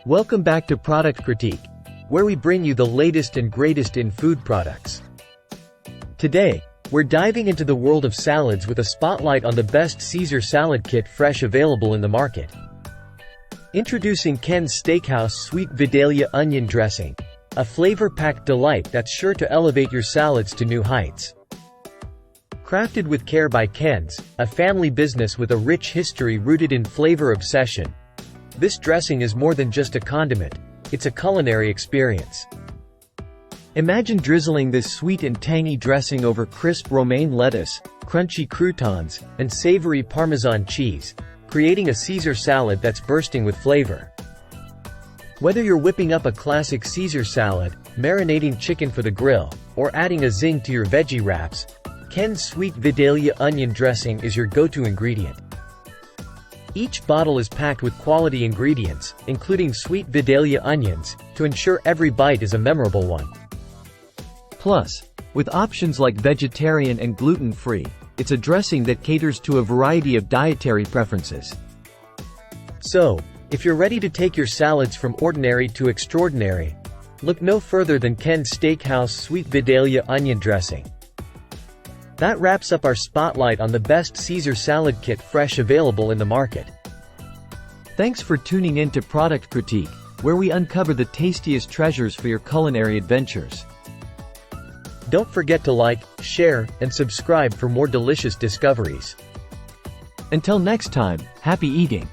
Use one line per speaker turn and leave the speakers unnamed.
Welcome back to Product Critique, where we bring you the latest and greatest in food products. Today, we're diving into the world of salads with a spotlight on the best Caesar salad kit fresh available in the market. Introducing Ken's Steakhouse Sweet Vidalia Onion Dressing, a flavor-packed delight that's sure to elevate your salads to new heights. Crafted with care by Ken's, a family business with a rich history rooted in flavor obsession, this dressing is more than just a condiment, it's a culinary experience. Imagine drizzling this sweet and tangy dressing over crisp romaine lettuce, crunchy croutons, and savory Parmesan cheese, creating a Caesar salad that's bursting with flavor. Whether you're whipping up a classic Caesar salad, marinating chicken for the grill, or adding a zing to your veggie wraps, Ken's Sweet Vidalia Onion Dressing is your go-to ingredient. Each bottle is packed with quality ingredients, including sweet Vidalia onions, to ensure every bite is a memorable one. Plus, with options like vegetarian and gluten-free, it's a dressing that caters to a variety of dietary preferences. So, if you're ready to take your salads from ordinary to extraordinary, look no further than Ken's Steakhouse Sweet Vidalia Onion Dressing. That wraps up our spotlight on the best Caesar salad kit fresh available in the market. Thanks for tuning in to Product Critique, where we uncover the tastiest treasures for your culinary adventures. Don't forget to like, share, and subscribe for more delicious discoveries. Until next time, happy eating!